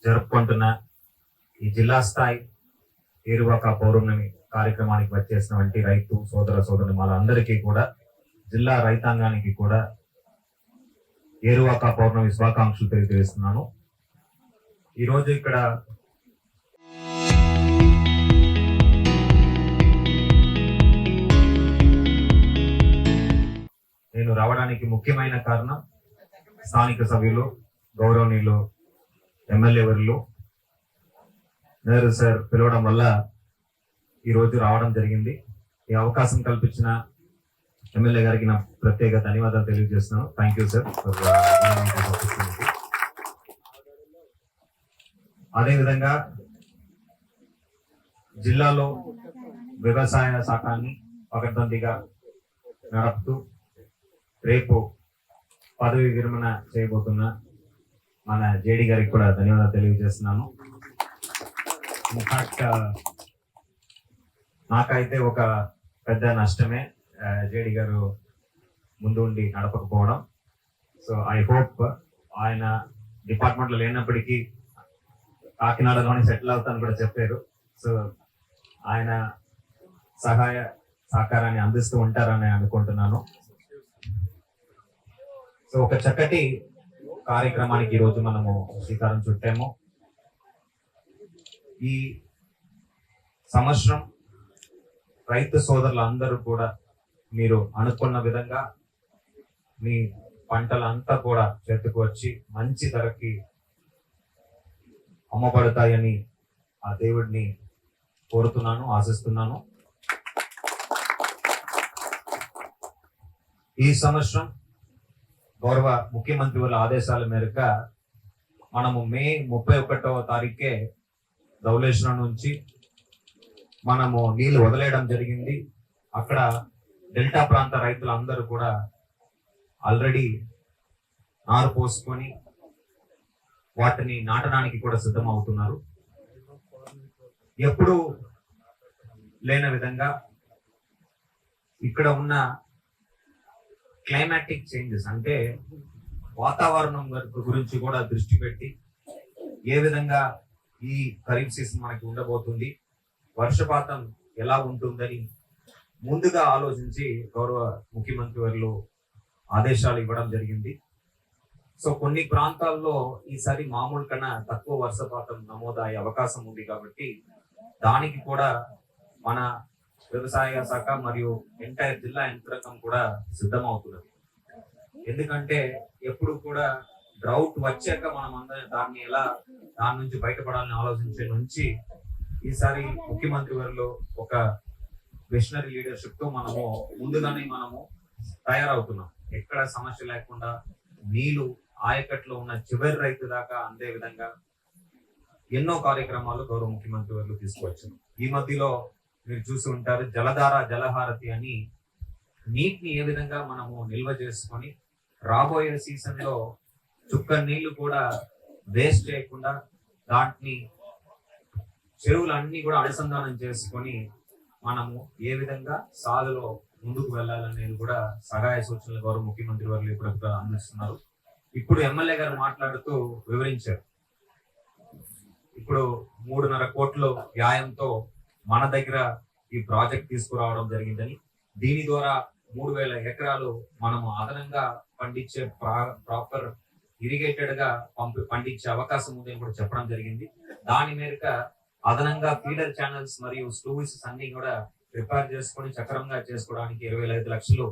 జరుపుకుంటున్న ఈ జిల్లా స్థాయి ఏరువాక పౌర్ణమి కార్యక్రమానికి వచ్చేసినటువంటి రైతు సోదరుని వాళ్ళందరికీ కూడా, జిల్లా రైతాంగానికి కూడా ఏరువాక పౌర్ణమి శుభాకాంక్షలు తెలియజేస్తున్నాను. ఈరోజు ఇక్కడ నేను రావడానికి ముఖ్యమైన కారణం స్థానిక సభ్యులు, గౌరవనీయులు ఎమ్మెల్యే వర్యులు నెహ్రూ సార్ పిలవడం వల్ల ఈరోజు రావడం జరిగింది. ఈ అవకాశం కల్పించిన ఎమ్మెల్యే గారికి నా ప్రత్యేక ధన్యవాదాలు తెలియజేస్తున్నాను. Thank you sir. అదేవిధంగా జిల్లాలో వ్యవసాయ శాఖని పకడ్బందీగా నడుపుతూ రేపు పదవి విరమణ చేయబోతున్న మన జేడి గారికి కూడా ధన్యవాదాలు తెలియజేస్తున్నాను. ఇన్ఫాక్ట్ నాకైతే ఒక పెద్ద నష్టమే జేడి గారు ముందు ఉండి నడపకపోవడం. సో ఐ హోప్ ఆయన డిపార్ట్మెంట్లో లేనప్పటికీ కాకినాడలోనే సెటిల్ అవుతాను కూడా చెప్పారు. సో ఆయన సహాయ సహకారాన్ని అందిస్తూ ఉంటారని అనుకుంటున్నాను. సో ఒక చక్కటి కార్యక్రమానికి ఈరోజు మనము శ్రీకారం చుట్టాము. ఈ సంవత్సరం రైతు సోదరులు అందరూ కూడా మీరు అనుకున్న విధంగా మీ పంటలంతా కూడా చేతికి వచ్చి మంచి ధరకి అమ్మబడతాయని ఆ దేవుడిని కోరుతున్నాను, ఆశిస్తున్నాను. ఈ సంవత్సరం గౌరవ ముఖ్యమంత్రి వాళ్ళ ఆదేశాల మేరకు మనము మే 31వ తారీఖే ధవళేశ్వరం నుంచి మనము నీళ్లు వదిలేయడం జరిగింది. అక్కడ డెల్టా ప్రాంత రైతులందరూ కూడా ఆల్రెడీ నారు పోసుకొని వాటిని నాటడానికి కూడా సిద్ధం అవుతున్నారు. ఎప్పుడు లేని విధంగా ఇక్కడ ఉన్న క్లైమాటిక్ చేంజెస్ అంటే వాతావరణం గురించి కూడా దృష్టి పెట్టి ఏ విధంగా ఈ ఖరీఫ్ సీజన్ మనకి ఉండబోతుంది, వర్షపాతం ఎలా ఉంటుందని ముందుగా ఆలోచించి గౌరవ ముఖ్యమంత్రి వారు ఆదేశాలు ఇవ్వడం జరిగింది. సో కొన్ని ప్రాంతాల్లో ఈసారి మామూలు కన్నా తక్కువ వర్షపాతం నమోదయ్యే అవకాశం ఉంది కాబట్టి దానికి కూడా మన వ్యవసాయ శాఖ మరియు ఎంటైర్ జిల్లా యంత్రాంగం కూడా సిద్ధమవుతున్నది. ఎందుకంటే ఎప్పుడు కూడా డ్రౌట్ వచ్చాక మనం అందరం దాని నుంచి బయటపడాలని ఆలోచించే నుంచి ఈసారి ముఖ్యమంత్రి వారిలో ఒక విషనరీ లీడర్షిప్ తో మనము ముందుగానే తయారవుతున్నాం. ఎక్కడ సమస్య లేకుండా నీళ్లు ఆయకట్లో ఉన్న చివరి రైతు దాకా అందే విధంగా ఎన్నో కార్యక్రమాలు గౌరవ ముఖ్యమంత్రి వారు తీసుకువచ్చారు. ఈ మధ్యలో మీరు చూసి ఉంటారు జలధార జలహారతి అని నీటిని ఏ విధంగా మనము నిల్వ చేసుకొని రాబోయే సీజన్ లో చుక్క నీళ్లు కూడా వేస్ట్ చేయకుండా దాంట్ని చెరువులన్నీ కూడా అనుసంధానం చేసుకొని మనము ఏ విధంగా సాగులో ముందుకు వెళ్ళాలనేది కూడా సహాయ సూచనలు గౌరవ ముఖ్యమంత్రి వారు ఇప్పుడు అందిస్తున్నారు. ఇప్పుడు ఎమ్మెల్యే గారు మాట్లాడుతూ వివరించారు. ఇప్పుడు 3.5 కోట్ల వ్యాయంతో మన దగ్గర ఈ ప్రాజెక్ట్ తీసుకురావడం జరిగిందని, దీని ద్వారా 3000 ఎకరాలు మనము అదనంగా పండించే ప్రాపర్ ఇరిగేటెడ్ గా పండించే అవకాశం ఉందని కూడా చెప్పడం జరిగింది. దాని మేరకు అదనంగా ఫీడర్ ఛానల్స్ మరియు స్టూల్స్ అన్ని కూడా ప్రిపేర్ చేసుకొని చక్రంగా చేసుకోవడానికి 25 లక్షలు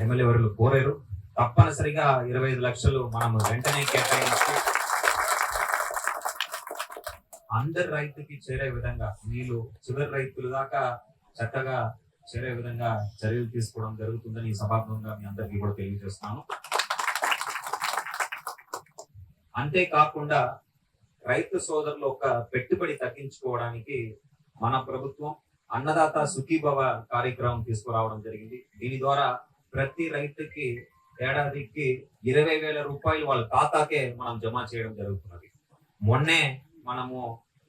ఎమ్మెల్యే వారు కోరారు. తప్పనిసరిగా 25 లక్షలు మనం వెంటనే కేటాయించి అందరి రైతుకి చేరే విధంగా నీళ్లు చివరి రైతుల దాకా చక్కగా చేరే విధంగా చర్యలు తీసుకోవడం జరుగుతుందని ఈ సభాముఖంగా మీ అందరికీ కూడా తెలియజేస్తున్నాను. అంతేకాకుండా రైతు సోదరులు ఒక పెట్టుబడి తగ్గించుకోవడానికి మన ప్రభుత్వం అన్నదాత సుఖీభవ కార్యక్రమం తీసుకురావడం జరిగింది. దీని ద్వారా ప్రతి రైతుకి ఏడాదికి 20,000 రూపాయలు వాళ్ళ ఖాతాకే మనం జమ చేయడం జరుగుతున్నది. మొన్నే మనము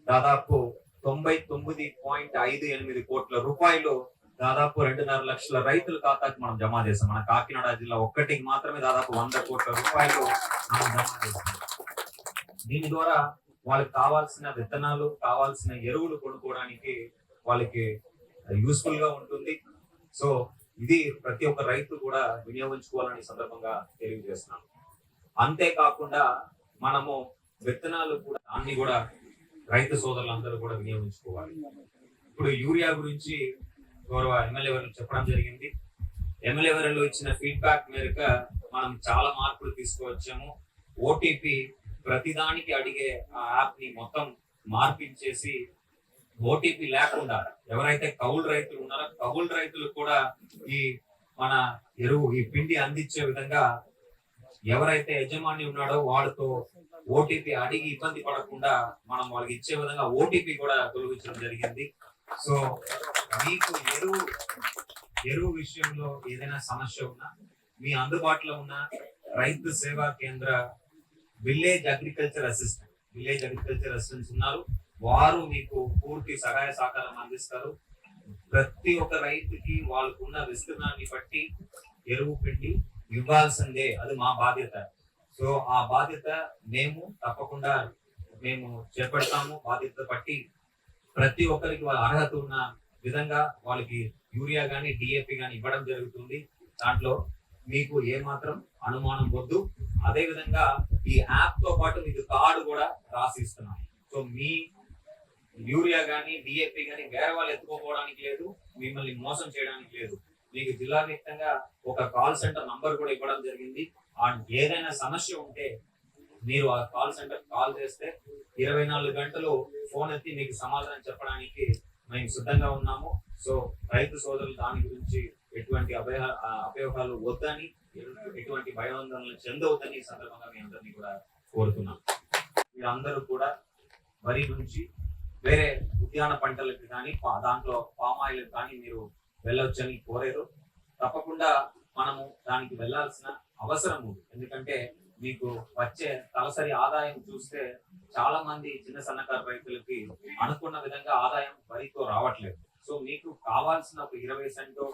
దాదాపు 99.58 కోట్ల రూపాయలు దాదాపు 2.5 లక్షల రైతుల ఖాతాకి మనం జమ చేసాం. మన కాకినాడ జిల్లా ఒక్కటికి మాత్రమే దాదాపు 100 కోట్ల రూపాయలు మనం జమ చేసాం. దీని ద్వారా వాళ్ళకి కావాల్సిన విత్తనాలు, కావాల్సిన ఎరువులు కొనుక్కోవడానికి వాళ్ళకి యూస్ఫుల్ గా ఉంటుంది. సో ఇది ప్రతి ఒక్క రైతు కూడా వినియోగించుకోవాలని సందర్భంగా తెలియజేస్తున్నాను. అంతేకాకుండా మనము విత్తనాలు కూడా అన్ని కూడా రైతు సోదరులందరూ కూడా వినియోగించుకోవాలి. ఇప్పుడు యూరియా గురించి గౌరవ ఎమ్మెల్యే వారు చెప్పడం జరిగింది. ఎమ్మెల్యే వారిలో ఇచ్చిన ఫీడ్బ్యాక్ మేరకు మనం చాలా మార్పులు తీసుకువచ్చాము. ఓటీపీ ప్రతిదానికి అడిగే ఆ యాప్ ని మొత్తం మార్పించేసి ఓటీపీ లేకుండా ఎవరైతే కౌలు రైతులు ఉన్నారో కౌలు రైతులు కూడా ఈ మన ఎరువు ఈ పిండి అందించే విధంగా ఎవరైతే యజమాని ఉన్నాడో వాడితో ఓటీపీ అడిగి ఇబ్బంది పడకుండా మనం వాళ్ళకి ఇచ్చే విధంగా ఓటీపీ కూడా తొలగించడం జరిగింది. సో మీకు ఎరువు విషయంలో ఏదైనా సమస్య ఉన్నా మీ అందుబాటులో ఉన్న రైతు సేవా కేంద్ర విలేజ్ అగ్రికల్చర్ అసిస్టెంట్స్ ఉన్నారు. వారు మీకు పూర్తి సహాయ సహకారం అందిస్తారు. ప్రతి ఒక్క రైతుకి వాళ్ళకున్న విస్తీర్ణాన్ని బట్టి ఎరువు పిండి ఇవ్వాల్సిందే, అది మా బాధ్యత. సో ఆ బాధ్యత మేము తప్పకుండా చేపడతాము. బాధ్యత బట్టి ప్రతి ఒక్కరికి వాళ్ళ అర్హత ఉన్న విధంగా వాళ్ళకి యూరియా గానీ డిఏపి గానీ ఇవ్వడం జరుగుతుంది. దాంట్లో మీకు ఏమాత్రం అనుమానం వద్దు. అదే విధంగా ఈ యాప్ తో పాటు మీకు కార్డు కూడా రాసిస్తున్నాం. సో మీ యూరియా గానీ డిఏపి గానీ వేరే వాళ్ళు ఎత్తుకోపోవడానికి లేదు, మిమ్మల్ని మోసం చేయడానికి లేదు. మీకు జిల్లా వ్యాప్తంగా ఒక కాల్ సెంటర్ నంబర్ కూడా ఇవ్వడం జరిగింది. ఏదైనా సమస్య ఉంటే మీరు ఆ కాల్ సెంటర్ కాల్ చేస్తే 24 గంటలు ఫోన్ ఎత్తి మీకు సమాధానం చెప్పడానికి మేము సిద్ధంగా ఉన్నాము. సో రైతు సోదరులు దాని గురించి ఎటువంటి అపయోగాలు వద్దని, ఎటువంటి భయాందోళనలు చెందవద్దని ఈ సందర్భంగా మీ అందరినీ కూడా కోరుతున్నాం. మీరందరూ కూడా వరి నుంచి వేరే ఉద్యాన పంటలకు కానీ దాంట్లో పామాయిల్ కానీ మీరు వెళ్ళొచ్చని కోరారు. తప్పకుండా మనము దానికి వెళ్లాల్సిన అవసరం ఉంది. ఎందుకంటే మీకు వచ్చే తలసరి ఆదాయం చూస్తే చాలా మంది చిన్న సన్నకారు రైతులకి అనుకున్న విధంగా ఆదాయం వరితో రావట్లేదు. సో మీకు కావాల్సిన ఒక 20 సెంటో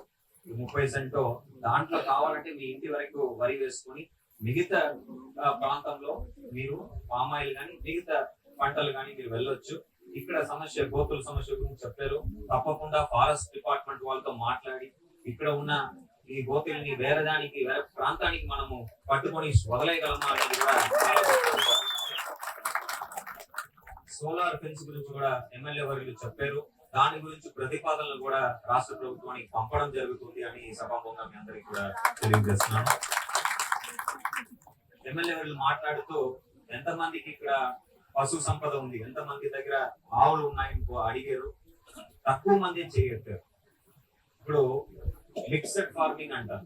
30 సెంటో దాంట్లో కావాలంటే మీ ఇంటి వరకు వరి వేసుకొని మిగతా ప్రాంతంలో మీరు పామాయిల్ కానీ మిగతా పంటలు కానీ మీరు వెళ్ళొచ్చు. ఇక్కడ గోతుల సమస్య గురించి చెప్పారు. తప్పకుండా ఫారెస్ట్ డిపార్ట్మెంట్ వాళ్ళతో మాట్లాడి ఇక్కడ ఉన్న ఈ గోతుల్ని వేరే ప్రాంతానికి మనము పట్టుకొని వదిలేయగలమా అనేది కూడా సోలార్ ఫెన్స్ గురించి కూడా ఎమ్మెల్యే వర్యులు చెప్పారు. దాని గురించి ప్రతిపాదనలు కూడా రాష్ట్ర ప్రభుత్వానికి పంపడం జరుగుతుంది అని సభాముఖంగా మీ అందరికి కూడా తెలియజేస్తున్నాను. ఎమ్మెల్యే వర్యులు మాట్లాడుతూ ఎంతమందికి ఇక్కడ పశు సంపద ఉంది, ఎంతమంది దగ్గర ఆవులు ఉన్నాయని అడిగారు. తక్కువ మంది చేయట్లేదు. ఇప్పుడు మిక్స్డ్ ఫార్మింగ్ అంటారు.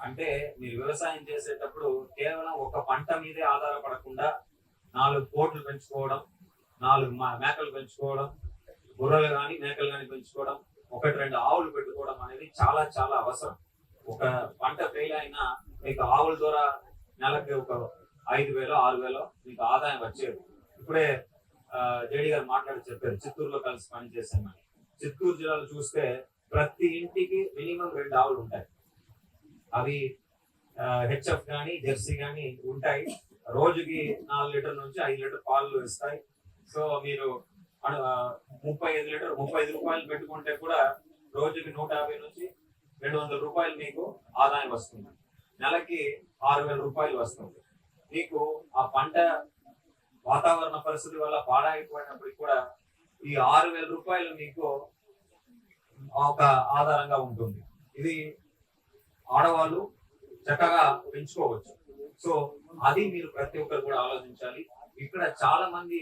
అంటే మీరు వ్యవసాయం చేసేటప్పుడు కేవలం ఒక పంట మీదే ఆధారపడకుండా 4 కోట్లు పెంచుకోవడం, 4 మేకలు పెంచుకోవడం, గొర్రెలు కానీ మేకలు కానీ పెంచుకోవడం, 1-2 ఆవులు పెట్టుకోవడం అనేది చాలా చాలా అవసరం. ఒక పంట ఫెయిల్ అయినా మీకు ఆవుల ద్వారా నెలకి ఒక 5,000 6,000 మీకు ఆదాయం వచ్చేది. ఇప్పుడే జేడీ గారు మాట్లాడి చెప్పారు చిత్తూరులో కలిసి పనిచేసామని. చిత్తూరు జిల్లాలో చూస్తే ప్రతి ఇంటికి మినిమం 2 ఆవులు ఉంటాయి. అవి హెచ్ఎఫ్ కానీ జెర్సీ కానీ ఉంటాయి. రోజుకి 4 లీటర్ నుంచి 5 లీటర్ పాలు ఇస్తాయి. సో మీరు 35 రూపాయలు పెట్టుకుంటే కూడా రోజుకి 150 నుంచి 200 రూపాయలు మీకు ఆదాయం వస్తుంది. నెలకి 6,000 రూపాయలు వస్తుంది. మీకు ఆ పంట వాతావరణ పరిస్థితి వల్ల పాడైపోయినప్పటికీ కూడా ఈ 6,000 రూపాయలు మీకు ఒక ఆధారంగా ఉంటుంది. ఇది ఆడవాళ్ళు చక్కగా పెంచుకోవచ్చు. సో అది మీరు ప్రతి ఒక్కరు కూడా ఆలోచించాలి. ఇక్కడ చాలా మంది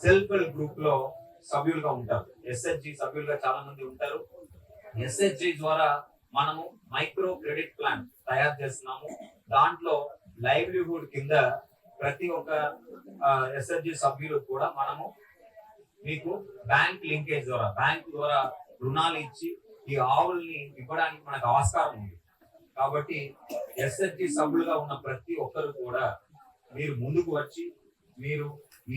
సెల్ఫ్ హెల్ప్ గ్రూప్ లో సభ్యులుగా ఉంటారు. ఎస్హెచ్జి సభ్యులుగా చాలా మంది ఉంటారు. ఎస్హెచ్జి ద్వారా మనము మైక్రో క్రెడిట్ ప్లాన్ తయారు చేస్తున్నాము. దాంట్లో లైవ్లీహుడ్ కింద ప్రతి ఒక్క ఎస్హెచ్జి సభ్యులు కూడా మనము మీకు బ్యాంక్ లింకేజ్ ద్వారా బ్యాంక్ ద్వారా రుణాలు ఇచ్చి ఈ ఆవుల్ని ఇవ్వడానికి మనకు ఆస్కారం ఉంది. కాబట్టి ఎస్హెచ్జి సభ్యులుగా ఉన్న ప్రతి ఒక్కరు కూడా మీరు ముందుకు వచ్చి మీరు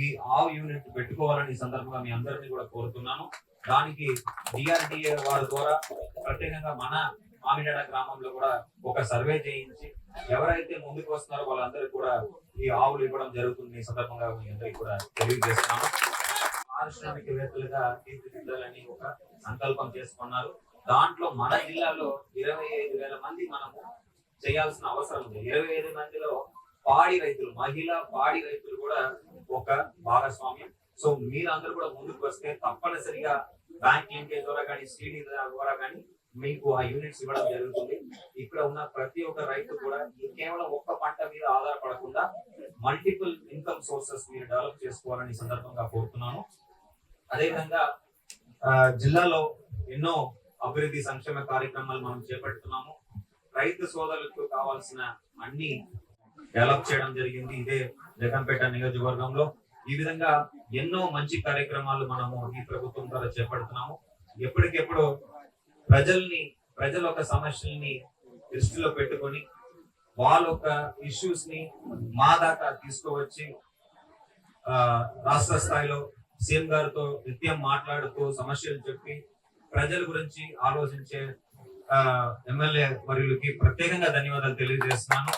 ఈ ఆవు యూనిట్ పెట్టుకోవాలని సందర్భంగా మీ అందరినీ కూడా కోరుతున్నాను. దానికి డిఆర్డిఏ వారి ద్వారా ప్రత్యేకంగా మన మామిడాడ గ్రామంలో కూడా ఒక సర్వే చేయించి ఎవరైతే ముందుకు వస్తున్నారో వాళ్ళందరికీ కూడా ఈ ఆవులు ఇవ్వడం జరుగుతుంది. ఈ సందర్భంగా మీ అందరికీ కూడా తెలియజేస్తున్నాను. పారిశ్రామికవేత్తలుగా తీర్చిదిద్దాలని ఒక సంకల్పం చేసుకున్నారు. దాంట్లో మన జిల్లాలో 25,000 మంది మనము చేయాల్సిన అవసరం ఉంది. 25 మందిలో పాడి రైతులు, మహిళా పాడి రైతులు కూడా ఒక భాగస్వామ్యం. సో మీరందరూ కూడా ముందుకు వస్తే తప్పనిసరిగా బ్యాంక్ లింకేజ్ ద్వారా కానీ సిడి ద్వారా కానీ మీకు ఆ యూనిట్స్ ఇవ్వడం జరుగుతుంది. ఇక్కడ ఉన్న ప్రతి ఒక్క రైతు కూడా కేవలం ఒక్క పంట మీద ఆధారపడకుండా మల్టిపుల్ ఇన్కమ్ సోర్సెస్ మీరు డెవలప్ చేసుకోవాలని సందర్భంగా కోరుతున్నాను. అదేవిధంగా జిల్లాలో ఎన్నో అభివృద్ధి సంక్షేమ కార్యక్రమాలు మనం చేపడుతున్నాము. రైతు సోదరులకు కావాల్సిన అన్ని డెవలప్ చేయడం జరిగింది ఇదే జగన్పేట నియోజకవర్గంలో. ఈ విధంగా ఎన్నో మంచి కార్యక్రమాలు మనము ఈ ప్రభుత్వం ద్వారా చేపడుతున్నాము. ఎప్పటికెప్పుడు ప్రజల ఒక సమస్యల్ని దృష్టిలో పెట్టుకొని వాళ్ళ ఒక ఇష్యూస్ ని మా దాకా తీసుకువచ్చి రాష్ట్ర స్థాయిలో సీఎం గారితో నిత్యం మాట్లాడుతూ సమస్యలు చెప్పి ప్రజల గురించి ఆలోచించే ఎమ్మెల్యే వర్యులకి ప్రత్యేకంగా ధన్యవాదాలు తెలియజేస్తున్నాను.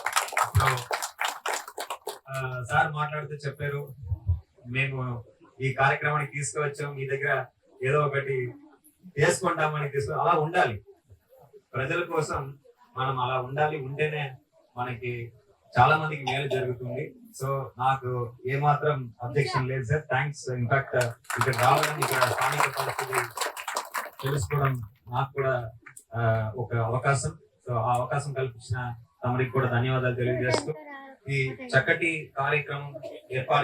సార్ మాట్లాడుతూ చెప్పారు, మేము ఈ కార్యక్రమానికి తీసుకువచ్చాం, మీ దగ్గర ఏదో ఒకటి చేసుకుంటామని అలా ఉండాలి. ప్రజల కోసం మనం అలా ఉండాలి. ఉంటేనే మనకి చాలా మందికి మేలు జరుగుతుంది. సో నాకు ఏమాత్రం అబ్జెక్షన్ లేదు సార్. థ్యాంక్స్. ఇన్ఫాక్ట్ ఇక్కడ రావడం, ఇక్కడ స్థానిక పరిస్థితి తెలుసుకోవడం నాకు కూడా ఒక అవకాశం. సో ఆ అవకాశం కల్పించిన తమరికి కూడా ధన్యవాదాలు తెలియజేస్తూ ఈ చక్కటి కార్యక్రమం ఏర్పాటు